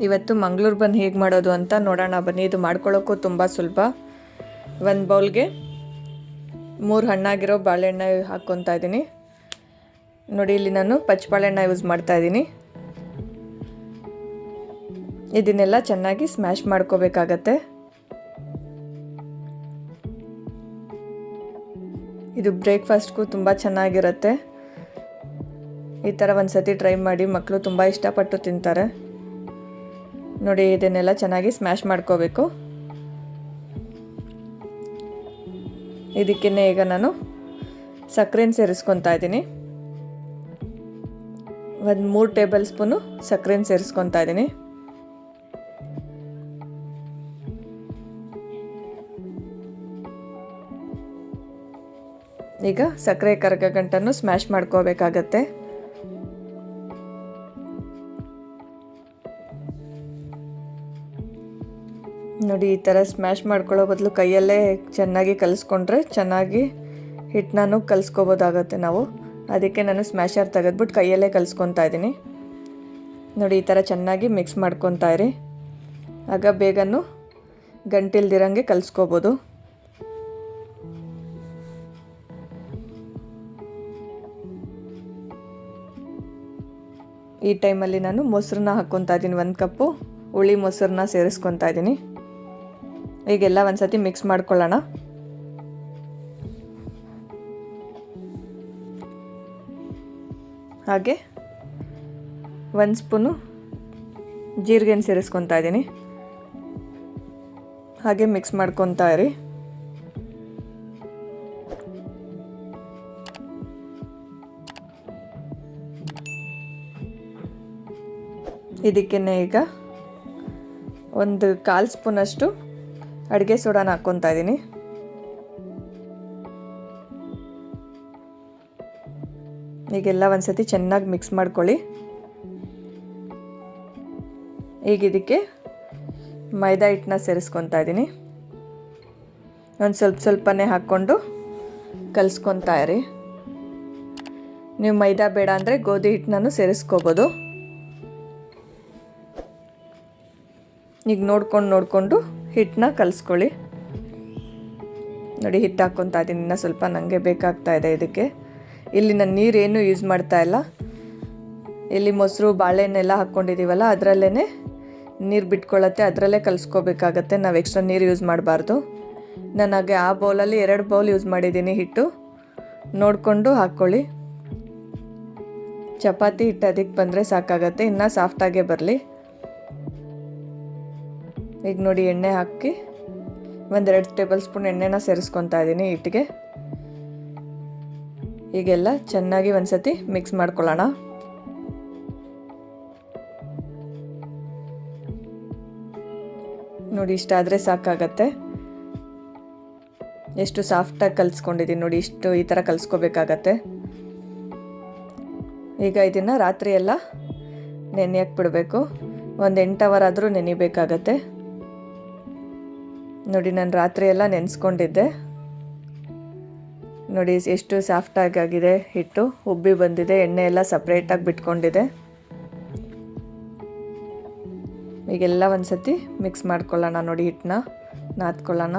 ಇವತ್ತು ಮಂಗಳೂರು ಬನ್ ಹೇಗೆ ಮಾಡೋದು ಅಂತ ನೋಡೋಣ ಬನ್ನಿ. ಇದು ಮಾಡ್ಕೊಳ್ಳೋಕ್ಕೂ ತುಂಬ ಸುಲಭ. ಒಂದು ಬೌಲ್ಗೆ 3 ಹಣ್ಣಾಗಿರೋ ಬಾಳೆಹಣ್ಣು ಹಾಕ್ಕೊತಾ ಇದ್ದೀನಿ. ನೋಡಿ, ಇಲ್ಲಿ ನಾನು ಪಚ್ಚ ಬಾಳೆಹಣ್ಣು ಯೂಸ್ ಮಾಡ್ತಾಯಿದ್ದೀನಿ. ಇದನ್ನೆಲ್ಲ ಚೆನ್ನಾಗಿ ಸ್ಮ್ಯಾಶ್ ಮಾಡ್ಕೋಬೇಕಾಗತ್ತೆ. ಇದು ಬ್ರೇಕ್ಫಾಸ್ಟ್ಗೂ ತುಂಬ ಚೆನ್ನಾಗಿರುತ್ತೆ. ಈ ಥರ ಒಂದು ಸತಿ ಟ್ರೈ ಮಾಡಿ, ಮಕ್ಕಳು ತುಂಬ ಇಷ್ಟಪಟ್ಟು ತಿಂತಾರೆ. ನೋಡಿ, ಇದನ್ನೆಲ್ಲ ಚೆನ್ನಾಗಿ ಸ್ಮ್ಯಾಶ್ ಮಾಡ್ಕೋಬೇಕು. ಇದಕ್ಕೇ ಈಗ ನಾನು ಸಕ್ಕರೆನ ಸೇರಿಸ್ಕೊತಾ ಇದ್ದೀನಿ. ಒಂದು 3 ಟೇಬಲ್ ಸ್ಪೂನು ಸಕ್ಕರೆನ ಸೇರಿಸ್ಕೊತಾ ಇದ್ದೀನಿ. ಈಗ ಸಕ್ಕರೆ ಕರಗ ಗಂಟನ್ನು ಸ್ಮ್ಯಾಶ್ ಮಾಡ್ಕೋಬೇಕಾಗತ್ತೆ. ನೋಡಿ, ಈ ಥರ ಸ್ಮ್ಯಾಶ್ ಮಾಡ್ಕೊಳ್ಳೋ ಬದಲು ಕೈಯಲ್ಲೇ ಚೆನ್ನಾಗಿ ಕಲಿಸ್ಕೊಂಡ್ರೆ ಚೆನ್ನಾಗಿ ಹಿಟ್ಟನ್ನು ಕಲಿಸ್ಕೋಬೋದಾಗತ್ತೆ ನಾವು. ಅದಕ್ಕೆ ನಾನು ಸ್ಮ್ಯಾಶರ್ ತೆಗೆದ್ಬಿಟ್ಟು ಕೈಯಲ್ಲೇ ಕಲಿಸ್ಕೊತಾ ಇದ್ದೀನಿ. ನೋಡಿ, ಈ ಥರ ಚೆನ್ನಾಗಿ ಮಿಕ್ಸ್ ಮಾಡ್ಕೊತಾ ಇರಿ. ಆಗ ಬೇಗನೂ ಗಂಟಿಲ್ದಿರಂಗೆ ಕಲಿಸ್ಕೋಬೋದು. ಈ ಟೈಮಲ್ಲಿ ನಾನು ಮೊಸರನ್ನ ಹಾಕ್ಕೊತಾ ಇದ್ದೀನಿ. 1 ಕಪ್ಪು ಹುಳಿ ಮೊಸರನ್ನ ಸೇರಿಸ್ಕೊತಾ ಇದ್ದೀನಿ. ಈಗೆಲ್ಲ ಒಂದು ಸತಿ ಮಿಕ್ಸ್ ಮಾಡ್ಕೊಳ್ಳೋಣ. ಹಾಗೆ 1 ಸ್ಪೂನು ಜೀರಿಗೆನ ಸೇರಿಸ್ಕೊತಾ ಇದ್ದೀನಿ. ಹಾಗೆ ಮಿಕ್ಸ್ ಮಾಡ್ಕೊತಾ ಇರಿ. ಇದಕ್ಕೇ ಈಗ 1/4 ಸ್ಪೂನಷ್ಟು ಅಡುಗೆ ಸೋಡಾನ ಹಾಕ್ಕೊತಾ ಇದ್ದೀನಿ. ಈಗೆಲ್ಲ ಒಂದು ಸತಿ ಚೆನ್ನಾಗಿ ಮಿಕ್ಸ್ ಮಾಡ್ಕೊಳ್ಳಿ. ಈಗ ಇದಕ್ಕೆ ಮೈದಾ ಹಿಟ್ಟನ್ನ ಸೇರಿಸ್ಕೊತಾ ಇದ್ದೀನಿ. ಒಂದು ಸ್ವಲ್ಪನೇ ಹಾಕ್ಕೊಂಡು ಕಲಿಸ್ಕೊತಾ ಇರಿ. ನೀವು ಮೈದಾ ಬೇಡ ಅಂದರೆ ಗೋಧಿ ಹಿಟ್ಟನ್ನು ಸೇರಿಸ್ಕೋಬೋದು. ಈಗ ನೋಡಿಕೊಂಡು ಹಿಟ್ಟನ್ನ ಕಲಿಸ್ಕೊಳ್ಳಿ. ನೋಡಿ, ಹಿಟ್ಟು ಹಾಕ್ಕೊತಾ ಇದ್ದೀನಿ. ಇನ್ನೂ ಸ್ವಲ್ಪ ನನಗೆ ಬೇಕಾಗ್ತಾ ಇದೆ ಇದಕ್ಕೆ. ಇಲ್ಲಿ ನಾನು ನೀರೇನು ಯೂಸ್ ಮಾಡ್ತಾ ಇಲ್ಲ. ಇಲ್ಲಿ ಮೊಸರು ಬಾಳೆಹಣ್ಣೆಲ್ಲ ಹಾಕ್ಕೊಂಡಿದ್ದೀವಲ್ಲ, ಅದರಲ್ಲೇ ನೀರು ಬಿಟ್ಕೊಳ್ಳುತ್ತೆ. ಅದರಲ್ಲೇ ಕಲಿಸ್ಕೋಬೇಕಾಗತ್ತೆ. ನಾವು ಎಕ್ಸ್ಟ್ರಾ ನೀರು ಯೂಸ್ ಮಾಡಬಾರ್ದು. ನನಗೆ ಆ ಬೌಲಲ್ಲಿ 2 ಬೌಲ್ ಯೂಸ್ ಮಾಡಿದ್ದೀನಿ ಹಿಟ್ಟು. ನೋಡಿಕೊಂಡು ಹಾಕ್ಕೊಳ್ಳಿ. ಚಪಾತಿ ಹಿಟ್ಟು ಅದಕ್ಕೆ ಬಂದರೆ ಸಾಕಾಗತ್ತೆ, ಇನ್ನೂ ಸಾಫ್ಟಾಗೇ ಬರಲಿ. ಈಗ ನೋಡಿ, ಎಣ್ಣೆ ಹಾಕಿ 1-2 ಟೇಬಲ್ ಸ್ಪೂನ್ ಎಣ್ಣೆನ ಸೇರಿಸ್ಕೊತಾ ಇದ್ದೀನಿ ಹಿಟ್ಟಿಗೆ. ಈಗೆಲ್ಲ ಚೆನ್ನಾಗಿ ಒಂದು ಸತಿ ಮಿಕ್ಸ್ ಮಾಡ್ಕೊಳ್ಳೋಣ. ನೋಡಿ, ಇಷ್ಟಾದರೆ ಸಾಕಾಗತ್ತೆ. ಎಷ್ಟು ಸಾಫ್ಟಾಗಿ ಕಲಿಸ್ಕೊಂಡಿದ್ದೀನಿ ನೋಡಿ. ಈ ಥರ ಕಲಿಸ್ಕೋಬೇಕಾಗತ್ತೆ. ಈಗ ಇದನ್ನು ರಾತ್ರಿ ಎಲ್ಲ ನೆನೆಯಕ್ಕೆ ಬಿಡಬೇಕು. ಒಂದು 8 ಅವರ್ ಆದರೂ ನೆನಿಬೇಕಾಗತ್ತೆ. ನೋಡಿ, ನಾನು ರಾತ್ರಿ ಎಲ್ಲ ನೆನೆಸ್ಕೊಂಡಿದ್ದೆ. ನೋಡಿ, ಎಷ್ಟು ಸಾಫ್ಟಾಗಿ ಆಗಿದೆ ಹಿಟ್ಟು. ಉಬ್ಬಿ ಬಂದಿದೆ. ಎಣ್ಣೆ ಎಲ್ಲ ಸಪ್ರೇಟಾಗಿ ಬಿಟ್ಕೊಂಡಿದೆ. ಈಗೆಲ್ಲ ಒಂದು ಸತಿ ಮಿಕ್ಸ್ ಮಾಡ್ಕೊಳ್ಳೋಣ. ನೋಡಿ, ಹಿಟ್ಟನ್ನ ನಾದ್ಕೊಳ್ಳೋಣ.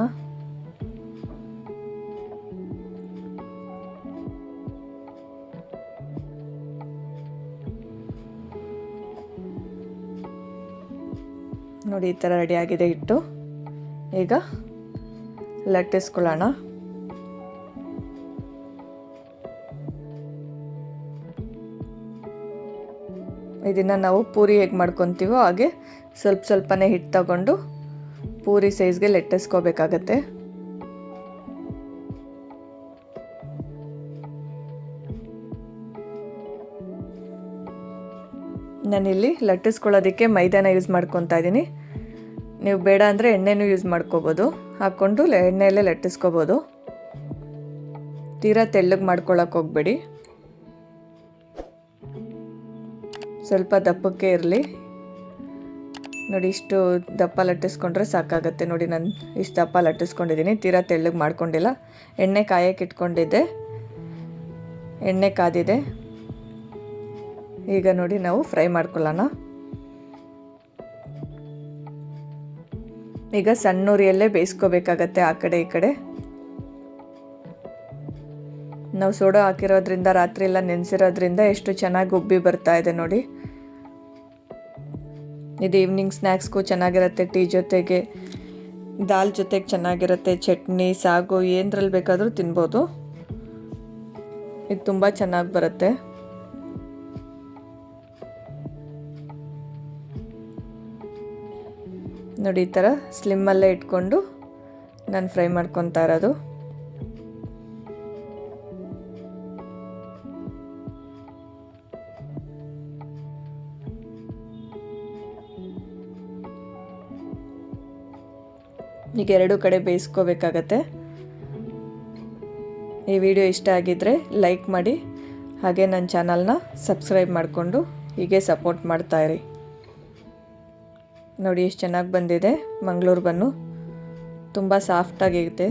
ನೋಡಿ, ಈ ಥರ ರೆಡಿಯಾಗಿದೆ ಹಿಟ್ಟು. ಈಗ ಲಟ್ಟಿಸ್ಕೊಳ್ಳೋಣ. ಇದನ್ನು ನಾವು ಪೂರಿ ಹೇಗೆ ಮಾಡ್ಕೊತೀವೋ ಹಾಗೆ ಸ್ವಲ್ಪನೇ ಹಿಟ್ಟು ತಗೊಂಡು ಪೂರಿ ಸೈಜ್ಗೆ ಲಟ್ಟಿಸ್ಕೋಬೇಕಾಗತ್ತೆ. ನಾನಿಲ್ಲಿ ಲಟ್ಟಿಸ್ಕೊಳ್ಳೋದಕ್ಕೆ ಮೈದಾನ ಯೂಸ್ ಮಾಡ್ಕೊತಾ ಇದ್ದೀನಿ. ನೀವು ಬೇಡ ಅಂದರೆ ಎಣ್ಣೆನೂ ಯೂಸ್ ಮಾಡ್ಕೋಬೋದು. ಹಾಕ್ಕೊಂಡು ಎಣ್ಣೆಯಲ್ಲೇ ಲಟ್ಟಿಸ್ಕೋಬೋದು. ತೀರಾ ತೆಳ್ಳಗೆ ಮಾಡ್ಕೊಳ್ಳೋಕೆ ಹೋಗಬೇಡಿ. ಸ್ವಲ್ಪ ದಪ್ಪಕ್ಕೆ ಇರಲಿ. ನೋಡಿ, ಇಷ್ಟು ದಪ್ಪ ಲಟ್ಟಿಸ್ಕೊಂಡ್ರೆ ಸಾಕಾಗುತ್ತೆ. ನೋಡಿ, ನಾನು ಇಷ್ಟು ದಪ್ಪ ಲಟ್ಟಿಸ್ಕೊಂಡಿದ್ದೀನಿ. ತೀರಾ ತೆಳ್ಳಗೆ ಮಾಡ್ಕೊಂಡಿಲ್ಲ. ಎಣ್ಣೆ ಕಾಯಕ್ಕೆ ಇಟ್ಕೊಂಡಿದ್ದೆ. ಎಣ್ಣೆ ಕಾದಿದೆ. ಈಗ ನೋಡಿ, ನಾವು ಫ್ರೈ ಮಾಡ್ಕೊಳ್ಳೋಣ. ಈಗ ಸಣ್ಣ ಉರಿಯಲ್ಲೇ ಬೇಯಿಸ್ಕೋಬೇಕಾಗತ್ತೆ ಆ ಕಡೆ ಈ ಕಡೆ. ನಾವು ಸೋಡಾ ಹಾಕಿರೋದ್ರಿಂದ ರಾತ್ರಿ ಎಲ್ಲ ನೆನೆಸಿರೋದ್ರಿಂದ ಎಷ್ಟು ಚೆನ್ನಾಗಿ ಉಬ್ಬಿ ಬರ್ತಾ ಇದೆ ನೋಡಿ. ಇದು ಈವ್ನಿಂಗ್ ಸ್ನ್ಯಾಕ್ಸ್ಗೂ ಚೆನ್ನಾಗಿರುತ್ತೆ, ಟೀ ಜೊತೆಗೆ, ದಾಲ್ ಜೊತೆಗೆ ಚೆನ್ನಾಗಿರುತ್ತೆ, ಚಟ್ನಿ ಸಾಗು ಏನರಲ್ಲಿ ಬೇಕಾದರೂ ತಿನ್ಬೋದು. ಇದು ತುಂಬ ಚೆನ್ನಾಗಿ ಬರುತ್ತೆ. ನೋಡಿ ಈ ಥರ ಸ್ಲಿಮ್ಮಲ್ಲೇ ಇಟ್ಕೊಂಡು ನಾನು ಫ್ರೈ ಮಾಡ್ಕೊತಾ ಇರೋದು. ಈಗ ಎರಡು ಕಡೆ ಬೇಯಿಸ್ಕೋಬೇಕಾಗತ್ತೆ. ಈ ವಿಡಿಯೋ ಇಷ್ಟ ಆಗಿದ್ದರೆ ಲೈಕ್ ಮಾಡಿ, ಹಾಗೆ ನನ್ನ ಚಾನಲ್ನ ಸಬ್ಸ್ಕ್ರೈಬ್ ಮಾಡಿಕೊಂಡು ಹೀಗೆ ಸಪೋರ್ಟ್ ಮಾಡ್ತಾಯಿರಿ. ನೋಡಿ ಎಷ್ಟು ಚೆನ್ನಾಗಿ ಬಂದಿದೆ ಮಂಗಳೂರು ಬನ್ನು, ತುಂಬ ಸಾಫ್ಟಾಗಿದೆ.